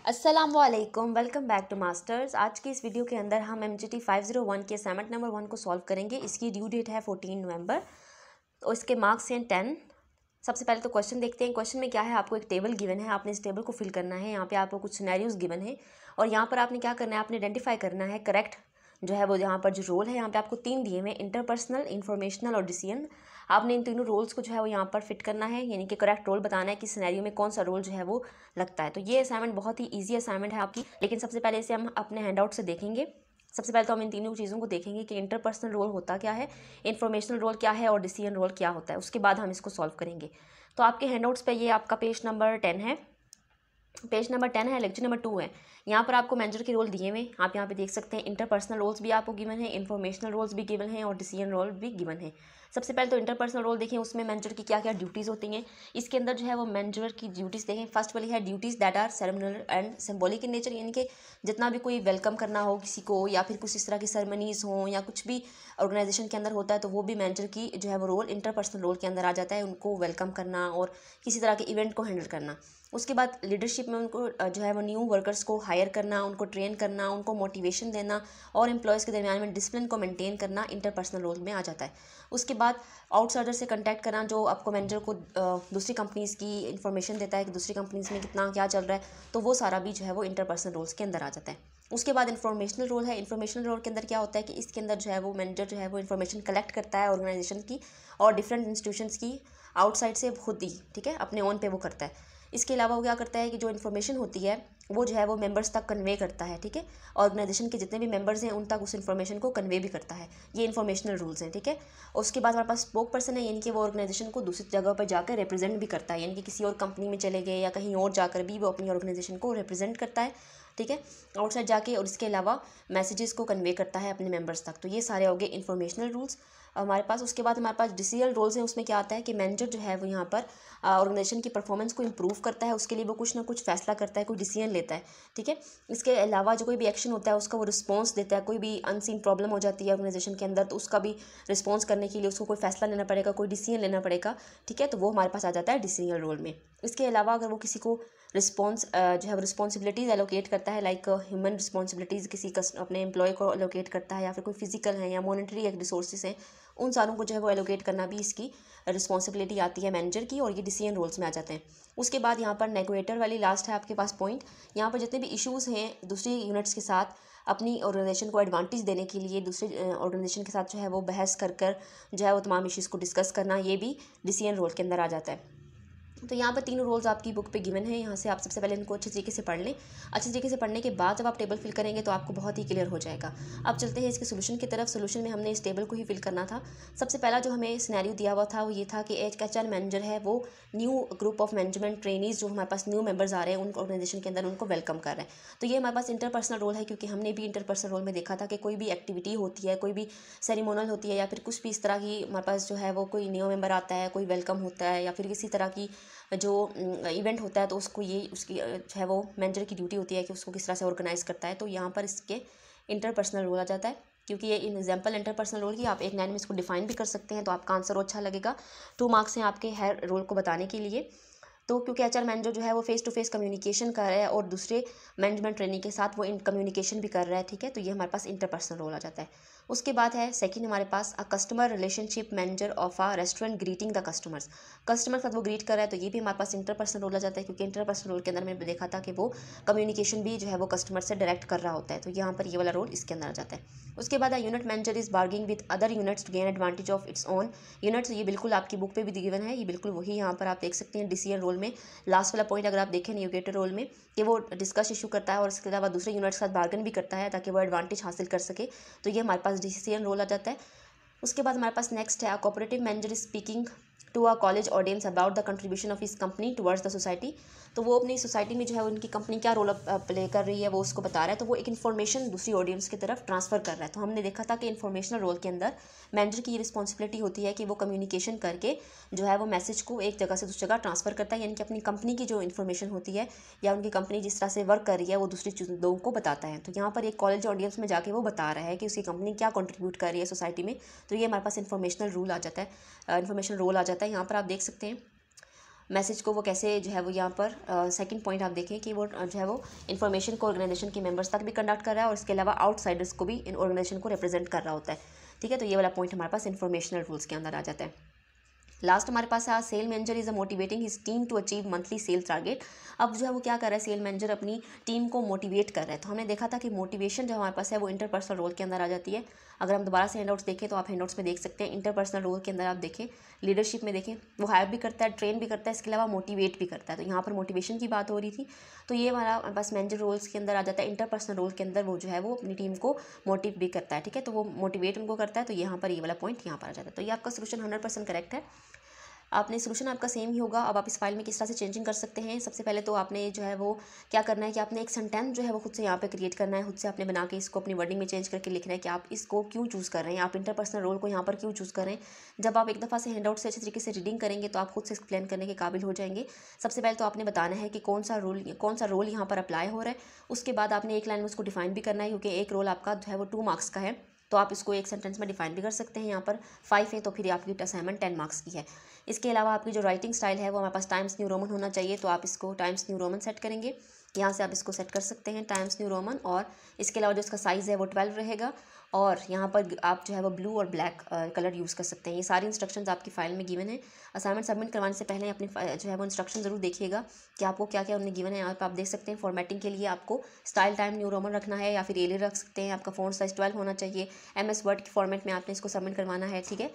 अस्सलामुअलैकुम, welcome back to masters. आज की इस वीडियो के अंदर हम MGT 501 के असाइनमेंट नंबर 1 को सॉल्व करेंगे। इसकी ड्यू डेट है 14 नवंबर और इसके मार्क्स हैं 10। सबसे पहले तो क्वेश्चन देखते हैं। क्वेश्चन में क्या है, आपको एक टेबल गिवन है, आपने इस टेबल को फिल करना है। यहाँ पे आपको कुछ सिनेरियोज गिवन है और यहाँ पर आपने क्या करना है, आपने आइडेंटिफाई करना है करेक्ट जो है वो यहाँ पर जो रोल है, यहाँ पे आपको 3 दिए हुए, इंटरपर्सनल, इंफॉर्मेशनल और डिसीजन। आपने इन तीनों रोल्स को जो है वो यहाँ पर फिट करना है, यानी कि करेक्ट रोल बताना है कि सिनेरियो में कौन सा रोल जो है वो लगता है। तो ये असाइनमेंट बहुत ही ईजी असाइनमेंट है आपकी, लेकिन सबसे पहले इसे हम अपने हैंडआउट से देखेंगे। सबसे पहले तो हम इन तीनों चीज़ों को देखेंगे कि इंटरपर्सनल रोल होता क्या है, इन्फॉर्मेशनल रोल क्या है और डिसीजन रोल क्या होता है। उसके बाद हम इसको सॉल्व करेंगे। तो आपके हैंडआउट्स पे ये आपका पेज नंबर 10 है, पेज नंबर 10 है, लेक्चर नंबर 2 है। यहाँ पर आपको मैनेजर के रोल दिए हुए, आप यहाँ पे देख सकते हैं। इंटरपर्सनल रोल्स भी आपको गिवन है, इन्फॉर्मेशनल रोल्स भी गिवन है और डिसीजन रोल भी गिवन है। सबसे पहले तो इंटरपर्सनल रोल देखें, उसमें मैनेजर की क्या क्या ड्यूटीज़ होती हैं। इसके अंदर जो है वो मैनेजर की ड्यूटीज़ देखें। फर्स्ट वाली है duties that are ceremonial and symbolic in nature, यानी कि जितना भी कोई वेलकम करना हो किसी को या फिर कुछ इस तरह की सेरेमनीज़ हों या कुछ भी ऑर्गेनाइजेशन के अंदर होता है, तो वो भी मैनेजर की जो है वो रोल इंटरपर्सनल रोल के अंदर आ जाता है। उनको वेलकम करना और किसी तरह के इवेंट को हैंडल करना। उसके बाद लीडरशिप में उनको जो है वो न्यू वर्कर्स को हायर करना, उनको ट्रेन करना, उनको मोटिवेशन देना और एम्प्लॉयज़ के दरमियान में डिसिप्लिन को मेंटेन करना इंटरपर्सनल रोल में आ जाता है। उसके बाद आउटसाइडर से कांटेक्ट करना, जो आपको मैनेजर को दूसरी कंपनीज़ की इन्फॉर्मेशन देता है कि दूसरी कंपनीज़ में कितना क्या चल रहा है, तो वो सारा भी जो है वो इंटरपर्सनल रोल्स के अंदर आ जाता है। उसके बाद इन्फॉर्मेशनल रोल है। इन्फॉर्मेशनल रोल के अंदर क्या होता है कि इसके अंदर जो है वो मैनेजर जो है वो इन्फॉर्मेशन कलेक्ट करता है ऑर्गेनाइजेशन की और डिफरेंट इंस्टीट्यूशंस की आउटसाइड से खुद ही, ठीक है, अपने ओन पे वो करता है। इसके अलावा वो क्या करता है कि जो इन्फॉर्मेशन होती है वो जो है वो मेंबर्स तक कन्वे करता है, ठीक है, ऑर्गेनाइजेशन के जितने भी मेंबर्स हैं उन तक उस इन्फॉर्मेशन को कन्वे भी करता है। ये इन्फॉर्मेशनल रूल्स हैं, ठीक है। और उसके बाद हमारे पास स्पोक पर्सन है, यानी कि वो ऑर्गेनाइजेशन को दूसरी जगह पर जाकर रिप्रेजेंट भी करता है, यानी कि किसी और कंपनी में चले गए या कहीं और जाकर भी वो अपनी ऑर्गेनाइजेशन को रिप्रेजेंट करता है, ठीक है, आउटसाइड जाके। और इसके अलावा मैसेजेस को कन्वे करता है अपने मेंबर्स तक। तो ये सारे हो गए इन्फॉर्मेशनल रूल्स हमारे पास। उसके बाद हमारे पास डिसीजन रोल्स हैं। उसमें क्या आता है कि मैनेजर जो है वो यहाँ पर ऑर्गेनाइजेशन की परफॉर्मेंस को इंप्रूव करता है, उसके लिए वो कुछ ना कुछ फैसला करता है, कोई डिसीजन लेता है, ठीक है। इसके अलावा जो कोई भी एक्शन होता है उसका वो रिस्पॉन्स देता है। कोई भी अनसीन प्रॉब्लम हो जाती है ऑर्गेनाइजेशन के अंदर, तो उसका भी रिस्पॉन्स करने के लिए उसको कोई फैसला लेना पड़ेगा, कोई डिसीजन लेना पड़ेगा, ठीक है। तो वो हमारे पास आ जाता है डिसीजन रोल में। इसके अलावा अगर वो किसी को रिस्पॉन्स जो है रिस्पॉन्सिबिलिटीज़ एलोकेट करता है, लाइक ह्यूमन रिस्पॉन्सिबिलिटीज़ किसी अपने एम्प्लॉय को एलोकेट करता है, या फिर कोई फिजिकल है या मॉनेटरी रिसोर्सेज हैं, उन सारों को जो है वो एलोकेट करना भी इसकी रिस्पॉन्सिबिलिटी आती है मैनेजर की, और ये डिसीजन रोल्स में आ जाते हैं। उसके बाद यहाँ पर नेगोएटर वाली लास्ट है आपके पास पॉइंट। यहाँ पर जितने भी इश्यूज़ हैं दूसरी यूनिट्स के साथ अपनी ऑर्गेनाइजेशन को एडवांटेज देने के लिए दूसरे ऑर्गेनाइजेशन के साथ जो है वो बहस कर जो है वो तमाम इश्यूज़ को डिस्कस करना, ये भी डिसीजन रोल के अंदर आ जाता है। तो यहाँ पर 3 रोल्स आपकी बुक पे गिवन है। यहाँ से आप सबसे पहले इनको अच्छे तरीके से पढ़ लें। अच्छे तरीके से पढ़ने के बाद जब आप टेबल फिल करेंगे तो आपको बहुत ही क्लियर हो जाएगा। अब चलते हैं इसके सोल्यूशन की तरफ। सोल्यूशन में हमने इस टेबल को ही फिल करना था। सबसे पहला जो हमें सिनेरियो दिया हुआ था वो ये था कि एक HR मैनेजर है, वो new group of management trainees जो हमारे पास न्यू मेंबर्स आ रहे हैं उन ऑर्गेनाइजेशन के अंदर, उनको वेलकम कर रहे हैं। तो ये हमारे पास इंटरपर्सनल रोल है, क्योंकि हमने भी इंटरपर्सनल रोल में देखा था कि कोई भी एक्टिविटी होती है, कोई भी सेरेमोनियल होती है या फिर कुछ भी इस तरह की हमारे पास जो है वो कोई न्यू मेंबर आता है, कोई वेलकम होता है या फिर किसी तरह की जो इवेंट होता है, तो उसको ये उसकी जो है वो मैनेजर की ड्यूटी होती है कि उसको किस तरह से ऑर्गेनाइज करता है। तो यहाँ पर इसके इंटरपर्सनल रोल आ जाता है, क्योंकि ये इन एग्जाम्पल इंटरपर्सनल रोल की आप एक लाइन में इसको डिफाइन भी कर सकते हैं, तो आपका आंसर अच्छा लगेगा। 2 मार्क्स हैं आपके हर रोल को बताने के लिए। तो क्योंकि HR मैनेजर जो है वो फेस टू फेस कम्युनिकेशन कर रहा है और दूसरे मैनेजमेंट ट्रेनिंग के साथ वो इन कम्युनिकेशन भी कर रहा है, ठीक है, तो ये हमारे पास इंटरपर्सनल रोल आ जाता है। उसके बाद है सेकंड हमारे पास a customer relationship manager of a restaurant greeting the customers. Customer के साथ वो ग्रीट कर रहा है, तो ये भी हमारे पास इंटरपर्सनल रोल आ जाता है, क्योंकि इंटरपर्सनल रोल के अंदर मैंने देखा था कि वो कम्युनिकेशन भी जो है वो कस्टमर से डायरेक्ट कर रहा होता है, तो यहाँ पर ये वाला रोल इसके अंदर आ जाता है। उसके बाद unit manager is bargaining with other units to gain advantage of its own units. ये बिल्कुल आपकी बुक पे भी गिवन है, ये बिल्कुल वही यहाँ पर आप देख सकते हैं डिसीजन रोल में। लास्ट वाला पॉइंट अगर आप देखें नेविगेटर रोल में, कि वो डिस्कस इशू करता है और इसके अलावा दूसरे यूनिट के साथ बार्गन भी करता है ताकि वो एडवांटेज हासिल कर सके, तो ये हमारे पास डिसीजन रोल आ जाता है। उसके बाद हमारे पास नेक्स्ट है cooperative manager speaking to a college audience about the contribution of his company towards the society. तो वो अपनी सोसाइटी में जो है उनकी कंपनी क्या रोल प्ले कर रही है वो उसको बता रहा है, तो वो एक इन्फॉर्मेशन दूसरी ऑडियंस की तरफ ट्रांसफर कर रहा है। तो हमने देखा था कि इन्फॉर्मेशनल रोल के अंदर मैनेजर की ये रिस्पॉन्सिबिलिटी होती है कि वो कम्युनिकेशन करके जो है वो मैसेज को एक जगह से दूसरी जगह ट्रांसफर करता है, यानी कि अपनी कंपनी की जो इन्फॉर्मेशन होती है या उनकी कंपनी जिस तरह से वर्क कर रही है वो दूसरी लोगों को बताता है। तो यहाँ पर एक कॉलेज ऑडियंस में जाके वो बता रहा है कि उसकी कंपनी क्या कंट्रीब्यूट कर रही है सोसाइटी में, तो ये हमारे पास इन्फॉर्मेशनल रोल आ जाता है। यहाँ पर आप देख सकते हैं। मैसेज को वो कैसे जो है वो यहाँ पर सेकंड पॉइंट आप देखें कि वो जो है वो इन्फॉर्मेशन को ऑर्गेनाइजेशन के मेंबर्स तक भी कंडक्ट कर रहा है और इसके अलावा आउटसाइडर्स को भी इन ऑर्गेनाइजेशन को रिप्रेजेंट कर रहा होता है। ठीक है, तो ये वाला पॉइंट हमारे पास इन्फॉर्मेशनल रूल्स के अंदर आ जाता है। लास्ट हमारे पास है sale manager is a motivating his team to achieve monthly sale target. अब जो है वो क्या कर रहा है, सेल मैनेजर अपनी टीम को मोटिवेट कर रहा है। तो हमने देखा था कि मोटिवेशन जो हमारे पास है वो इंटरपर्सनल रोल के अंदर आ जाती है। अगर हम दोबारा से हैंडआउट्स देखें तो आप हैंडआउट्स में देख सकते हैं, इंटरपर्सनल रोल के अंदर आप देखें, लीडरशिप में देखें, वो हायर भी करता है, ट्रेन भी करता है, इसके अलावा मोटिवेट भी करता है। तो यहाँ पर मोटिवेशन की बात हो रही थी, तो ये हमारा बस मैनेजर रोल्स के अंदर आ जाता है। इंटरपर्सनल रोल के अंदर वो जो है वो अपनी टीम को मोटिव भी करता है। ठीक है, तो वो मोटिवेट उनको करता है, तो यहाँ पर ये वाला पॉइंट यहाँ पर आ जाता है। तो ये आपका सोल्यूशन 100% करेक्ट है। आपने सोल्यूशन आपका सेम ही होगा। अब आप इस फाइल में किस तरह से चेंजिंग कर सकते हैं, सबसे पहले तो आपने जो है वो क्या करना है कि आपने एक सेंटेंस जो है वो खुद से यहाँ पे क्रिएट करना है, खुद से आपने बना के इसको अपनी वर्डिंग में चेंज करके लिखना है कि आप इसको क्यों चूज़ कर रहे हैं, आप इंटरपर्सनल रोल को यहाँ पर क्यों चूज़ कर रहे हैं। जब आप एक दफ़ा से हैंडआउट से अच्छे तरीके से रीडिंग करेंगे तो आप खुद से एक्सप्लेन करने के काबिल हो जाएंगे। सबसे पहले तो आपने बताना है कि कौन सा रोल यहाँ पर अप्लाई हो रहा है। उसके बाद आपने एक लाइन में उसको डिफाइन भी करना है, क्योंकि एक रोल आपका जो है वो 2 मार्क्स का है, तो आप इसको एक सेंटेंस में डिफाइन भी कर सकते हैं। यहाँ पर 5 है तो फिर आपकी असाइनमेंट 10 मार्क्स की है। इसके अलावा आपकी जो राइटिंग स्टाइल है वो हमारे पास टाइम्स न्यू रोमन होना चाहिए, तो आप इसको टाइम्स न्यू रोमन सेट करेंगे। यहाँ से आप इसको सेट कर सकते हैं टाइम्स न्यू रोमन, और इसके अलावा जो इसका साइज़ है वो 12 रहेगा, और यहाँ पर आप जो है वो ब्लू और ब्लैक कलर यूज़ कर सकते हैं। ये सारी इंस्ट्रक्शंस आपकी फाइल में गिवन है। असाइनमेंट सबमिट करवाने से पहले अपनी जो है वो इंस्ट्रक्शन ज़रूर देखिएगा कि आपको क्या क्या उन्हें गिवन है। यहाँ पर आप देख सकते हैं फॉर्मेटिंग के लिए आपको स्टाइल टाइम न्यू रोमन रखना है या फिर एरियल रख सकते हैं। आपका फ़ॉन्ट साइज़ 12 होना चाहिए। MS वर्ड के फॉर्मेट में आपने इसको सबमिट करवाना है। ठीक है,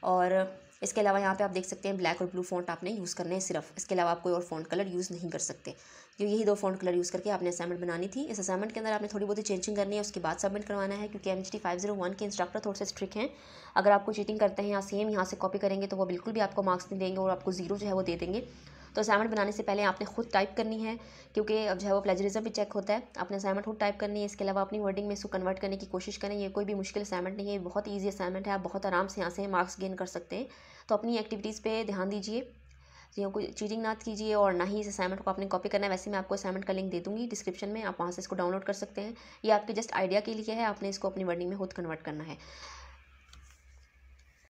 और इसके अलावा यहाँ पे आप देख सकते हैं ब्लैक और ब्लू फ़ॉन्ट आपने यूज़ करने हैं सिर्फ, इसके अलावा आप कोई और फ़ॉन्ट कलर यूज़ नहीं कर सकते। तो यही 2 फ़ॉन्ट कलर यूज़ करके आपने असाइनमेंट बनानी थी। इस असाइनमेंट के अंदर आपने थोड़ी बहुत ही चेंजिंग करनी है, उसके बाद सबमिट करवाना है, क्योंकि MHT 501 के इंस्ट्रक्टर थोड़े से स्ट्रिक्ट हैं। अगर आपको चीटिंग करते हैं या सेम यहाँ से कॉपी करेंगे तो वो बिल्कुल भी आपको मार्क्स नहीं देंगे और आपको 0 जो है वो दे देंगे। तो असाइनमेंट बनाने से पहले आपने खुद टाइप करनी है, क्योंकि अब जो है वो प्लेजरिज्म भी चेक होता है। आपने असाइनमेंट खुद टाइप करनी है, इसके अलावा अपनी वर्डिंग में इसको कन्वर्ट करने की कोशिश करें। ये कोई भी मुश्किल असाइनमेंट नहीं है, बहुत ईजी असाइनमेंट है, आप बहुत आराम से यहाँ से मार्क्स गेन कर सकते हैं। तो अपनी एक्टिविटीज़ पे ध्यान दीजिए, ये कोई चीटिंग ना कीजिए, और ना ही इस असाइनमेंट को आपने कॉपी करना है। वैसे मैं आपको असाइनमेंट का लिंक दे दूँगी डिस्क्रिप्शन में, आप वहाँ से इसको डाउनलोड कर सकते हैं। ये आपके जस्ट आइडिया के लिए है, आपने इसको अपनी वर्डिंग में खुद कन्वर्ट करना है।